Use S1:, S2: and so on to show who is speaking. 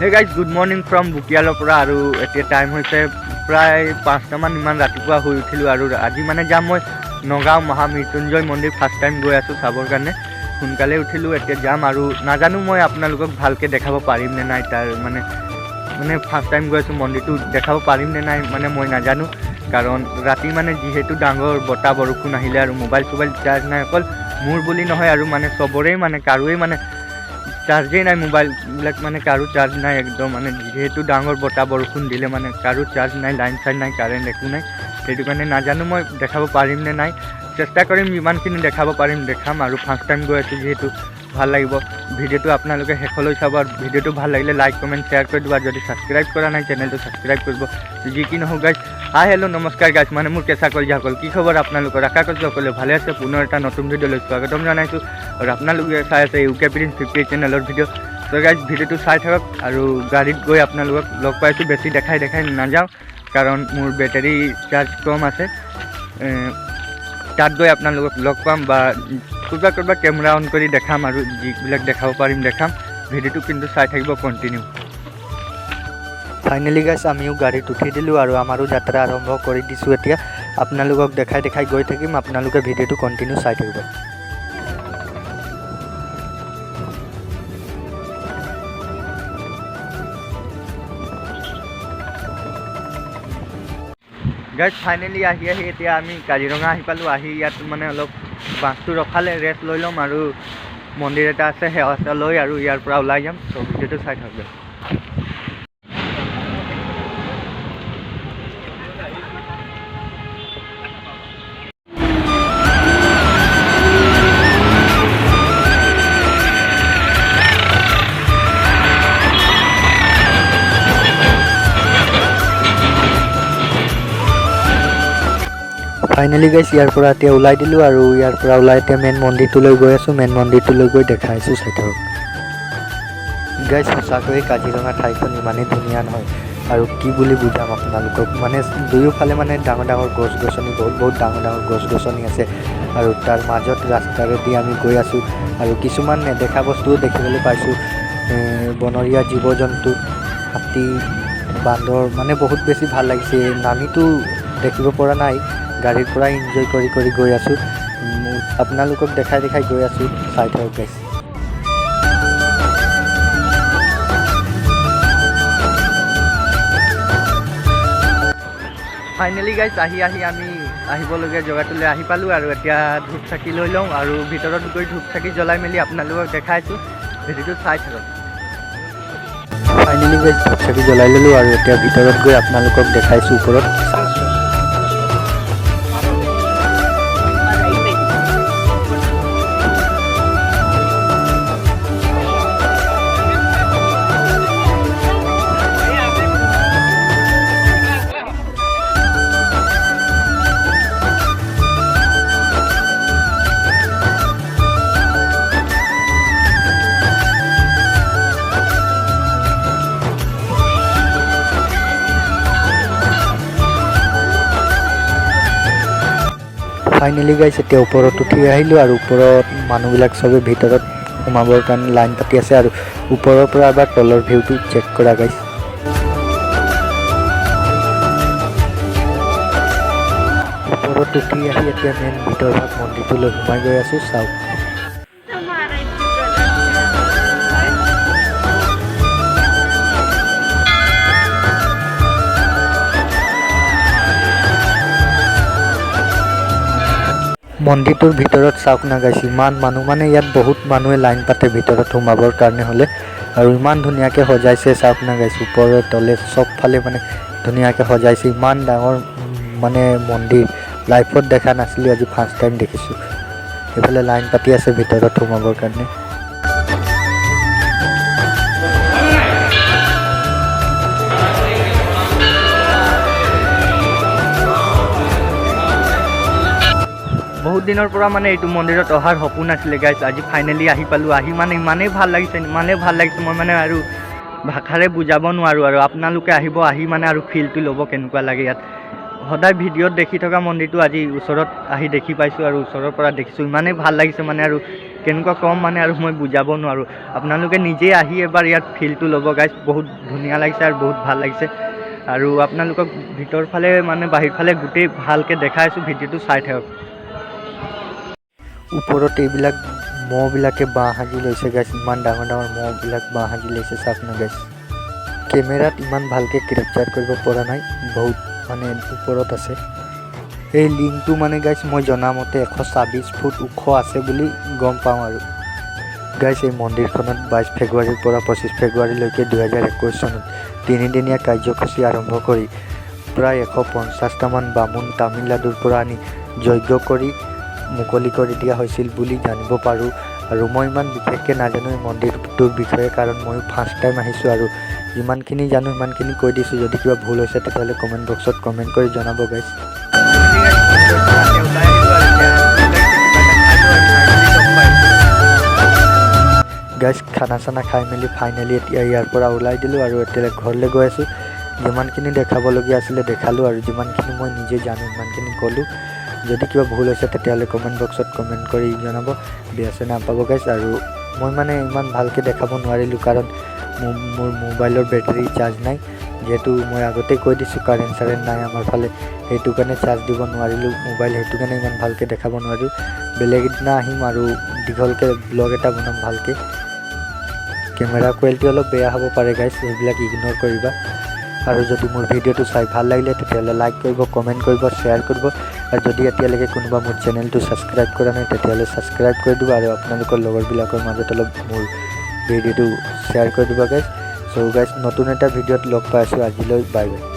S1: Hey guys, good morning from Bukiaলৰ পৰা আৰু এতিয়া টাইম হৈছে প্ৰায় 5টা মান ইমান ৰাতিপুৱা হৈ উঠিলোঁ আৰু আজি মানে যাম মই নগাঁও মহামৃত্যুঞ্জয় মন্দিৰ ফাৰ্ষ্ট টাইম গৈ আছোঁ চাবৰ কাৰণে সোনকালে উঠিলোঁ এতিয়া যাম আৰু নাজানো মই আপোনালোকক ভালকৈ দেখাব পাৰিম নে নাই তাৰ মানে ফাৰ্ষ্ট টাইম গৈ আছোঁ মন্দিৰটো দেখাব পাৰিম নে নাই মানে মই নাজানো কাৰণ ৰাতি মানে যিহেতু ডাঙৰ বতাহ বৰষুণ আহিলে আৰু মোবাইল চাৰ্জ নাই অকল মোৰ বুলি নহয় আৰু মানে চবৰে মানে কাৰোৱে মানে চাৰ্জেই নাই মোবাইলবিলাক মানে কাৰো চাৰ্জ নাই একদম মানে যেহেতু ডাঙৰ বতাহ বৰষুণ দিলে মানে কাৰো চাৰ্জ নাই লাইন চাইন নাই কাৰেণ্ট একো নাই সেইটো কাৰণে নাজানো মই দেখাব পাৰিম নে নাই চেষ্টা কৰিম যিমানখিনি দেখাব পাৰিম দেখাম আৰু ফাৰ্ষ্ট টাইম গৈ আছোঁ যিহেতু ভাল লাগিব ভিডিঅ'টো আপোনালোকে শেষলৈ চাব আৰু ভিডিঅ'টো ভাল লাগিলে লাইক কমেণ্ট শ্বেয়াৰ কৰি দিব আৰু যদি ছাবস্ক্ৰাইব কৰা নাই চেনেলটো ছাবস্ক্ৰাইব কৰিব যি কি নহওক গাইজ হাই হেল্ল' নমস্কাৰ গাইজ মানে মোৰ কেঁচা কলিজাসকল কি খবৰ আপোনালোকৰ আশা কৰিছোঁ সকলোৱে ভালে আছে পুনৰ এটা নতুন ভিডিঅ'লৈ স্বাগতম জনাইছোঁ আৰু আপোনালোকে চাই আছে ইউকে প্ৰিন্স 50 চেনেলৰ ভিডিঅ' তো গাইজ ভিডিঅ'টো চাই থাকক আৰু গাড়ীত গৈ আপোনালোকক লগ পাইছোঁ বেছি দেখাই নাযাওঁ কাৰণ মোৰ বেটাৰী চাৰ্জ কম আছে তাত গৈ আপোনালোকক লগ পাম বা ক'ৰবাত কেমেৰা অন কৰি দেখাম আৰু যিবিলাক দেখাব পাৰিম দেখাম ভিডিঅ'টো কিন্তু চাই থাকিব কণ্টিনিউ ফাইনেলি গাইজ আমিও গাড়ীত উঠি দিলোঁ আৰু আমাৰো যাত্ৰা আৰম্ভ কৰি দিছোঁ এতিয়া আপোনালোকক দেখাই গৈ থাকিম আপোনালোকে ভিডিঅ'টো কণ্টিনিউ চাই থাকিব গাইজ ফাইনেলি আহি এতিয়া আমি কাজিৰঙা আহি পালোঁ আহি ইয়াত মানে অলপ বাছটো ৰখালে ৰেষ্ট লৈ ল'ম আৰু মন্দিৰ এটা আছে সেৱা লৈ আৰু ইয়াৰ পৰা ওলাই যাম তো ভিডিঅ'টো চাই থাকক ফাইনেলি গাইজ ইয়াৰ পৰা এতিয়া ওলাই দিলোঁ আৰু ইয়াৰ পৰা ওলাই এতিয়া মেইন মন্দিৰটোলৈ গৈ আছোঁ মেইন মন্দিৰটোলৈ গৈ দেখাইছোঁ চাই থাকক গাইজ সঁচাকৈয়ে কাজিৰঙা ঠাইখন ইমানেই ধুনীয়া নহয় আৰু কি বুলি বুজাম আপোনালোকক মানে দুয়োফালে মানে ডাঙৰ গছ গছনি বহুত ডাঙৰ গছ গছনি আছে আৰু তাৰ মাজত ৰাস্তাৰেদি আমি গৈ আছোঁ আৰু কিছুমান নেদেখা বস্তুও দেখিবলৈ পাইছোঁ বনৰীয়া জীৱ জন্তু হাতী বান্দৰ মানে বহুত বেছি ভাল লাগিছে নামিতো দেখিব পৰা নাই গাড়ীৰ পৰা এনজয় কৰি গৈ আছোঁ আপোনালোকক দেখাই গৈ আছোঁ চাই থাকক গাইজ ফাইনেলি গাইজ আহি আমি আহিবলগীয়া জেগাটোলৈ আহি পালোঁ আৰু এতিয়া ধূপ চাকি লৈ লওঁ আৰু ভিতৰত গৈ ধূপ চাকি জ্বলাই মেলি আপোনালোকক দেখাইছোঁ ভিডিঅ'টো চাই থাকক ফাইনেলি গাইজ ধূপ চাকি জ্বলাই ল'লোঁ আৰু এতিয়া ভিতৰত গৈ আপোনালোকক দেখাইছোঁ ওপৰত ফাইনেলি গাইজ এতিয়া ওপৰত উঠি আহিলোঁ আৰু ওপৰত মানুহবিলাক চবে ভিতৰত সোমাবৰ কাৰণে লাইন পাতি আছে আৰু ওপৰৰ পৰা এবাৰ তলৰ ভিউটো চেক কৰা গাইজ ওপৰত উঠি আহি এতিয়া মেইন ভিতৰভাগ মন্দিৰটোলৈ সোমাই গৈ আছোঁ চাওক মন্দিৰটোৰ ভিতৰত চাওক না গাইছ ইমান মানুহ মানে ইয়াত বহুত মানুহে লাইন পাতে ভিতৰত সোমাবৰ কাৰণে হ'লে আৰু ইমান ধুনীয়াকৈ সজাইছে চাওক না গাইছ ওপৰে তলে চবফালে মানে ধুনীয়াকৈ সজাইছে ইমান ডাঙৰ মানে মন্দিৰ লাইফত দেখা নাছিলোঁ আজি ফাৰ্ষ্ট টাইম দেখিছোঁ এইফালে লাইন পাতি আছে ভিতৰত সোমাবৰ কাৰণে বহুত দিনৰ পৰা মানে এইটো মন্দিৰত অহাৰ সপোন আছিলে গাইজ আজি ফাইনেলি আহি পালোঁ আহি মানে ইমানেই ভাল লাগিছে মই মানে আৰু ভাষাৰে বুজাব নোৱাৰোঁ আৰু আপোনালোকে আহি মানে আৰু ফিলটো ল'ব কেনেকুৱা লাগে ইয়াত সদায় ভিডিঅ'ত দেখি থকা মন্দিৰটো আজি ওচৰত আহি দেখি পাইছোঁ আৰু ওচৰৰ পৰা দেখিছোঁ ইমানেই ভাল লাগিছে মানে আৰু কেনেকুৱা ক'ম মানে আৰু মই বুজাব নোৱাৰোঁ। আপোনালোকে নিজেই আহি এবাৰ ইয়াত ফিলটো ল'ব গাইজ, বহুত ধুনীয়া লাগিছে আৰু বহুত ভাল লাগিছে। আৰু আপোনালোকক ভিতৰ ফালে মানে বাহিৰ ফালে গোটেই ভালকৈ দেখাই আছোঁ, ভিডিঅ'টো চাই থাকক। ওপৰত এইবিলাক মহবিলাকে বাঁহ সাজি লৈছে গাইজ, ইমান ডাঙৰ ডাঙৰ মহবিলাক বাঁহ সাজি লৈছে চাওক না গাইজ। কেমেৰাত ইমান ভালকৈ কেপচাৰ কৰিব পৰা নাই, বহুত মানে ওপৰত আছে। এই লিংকটো মানে গাইজ মই জনামতে 126 ফুট ওখ আছে বুলি গম পাওঁ আৰু গাইজ। এই মন্দিৰখনত 22 ফেব্ৰুৱাৰীৰ পৰা 25 ফেব্ৰুৱাৰীলৈকে 2021 চনত 3দিনীয়া কাৰ্যসূচী আৰম্ভ কৰি প্ৰায় 150টামান বামুণ তামিলনাডুৰ পৰা আনি যজ্ঞ কৰি মুকলি কৰি দিয়া হৈছিল বুলি জানিব পাৰোঁ। আৰু মই ইমান বিশেষকৈ নাজানো এই মন্দিৰটোৰ বিষয়ে, কাৰণ ময়ো ফাৰ্ষ্ট টাইম আহিছোঁ আৰু যিমানখিনি জানো সিমানখিনি কৈ দিছোঁ। যদি কিবা ভুল হৈছে তেতিয়াহ'লে কমেণ্ট বক্সত কমেণ্ট কৰি জনাব গাইজ। গাইজ খানা চানা খাই মেলি ফাইনেলি এতিয়া ইয়াৰ পৰা ওলাই দিলোঁ আৰু এতিয়া ঘৰলৈ গৈ আছোঁ। যিমানখিনি দেখাবলগীয়া আছিলে দেখালোঁ আৰু যিমানখিনি মই নিজে জানো সিমানখিনি ক'লোঁ। যদি কিবা ভুল হৈছে তেতিয়াহ'লে কমেণ্ট বক্সত কমেণ্ট কৰি জনাব, বেয়া চেয়া নাপাব গাইজ। আৰু মই মানে ইমান ভালকৈ দেখাব নোৱাৰিলোঁ কাৰণ মোৰ মোবাইলৰ বেটাৰী চাৰ্জ নাই, যিহেতু মই আগতেই কৈ দিছোঁ কাৰেণ্ট চাৰেণ্ট নাই আমাৰ ফালে, সেইটো কাৰণে চাৰ্জ দিব নোৱাৰিলোঁ মোবাইল, সেইটো কাৰণে ইমান ভালকৈ দেখাব নোৱাৰিলোঁ। বেলেগ এদিনা আহিম আৰু দীঘলকৈ ব্লগ এটা বনাম ভালকৈ। কেমেৰা কোৱালিটি অলপ বেয়া হ'ব পাৰে গাইজ, সেইবিলাক ইগন'ৰ কৰিবা। আৰু যদি মোৰ ভিডিঅ'টো চাই ভাল লাগিলে তেতিয়াহ'লে লাইক কৰিব, কমেণ্ট কৰিব, শ্বেয়াৰ কৰিব। আৰু যদি এতিয়ালৈকে কোনোবা মোৰ চেনেলটো ছাবস্ক্ৰাইব কৰা নাই তেতিয়াহ'লে ছাবস্ক্ৰাইব কৰি দিব আৰু আপোনালোকৰ লগৰবিলাকৰ মাজত অলপ মোৰ ভিডিঅ'টো শ্বেয়াৰ কৰি দিব গাইজ। চ' গাইজ নতুন এটা ভিডিঅ'ত লগ পাই আছোঁ, আজিলৈ বাই বাই।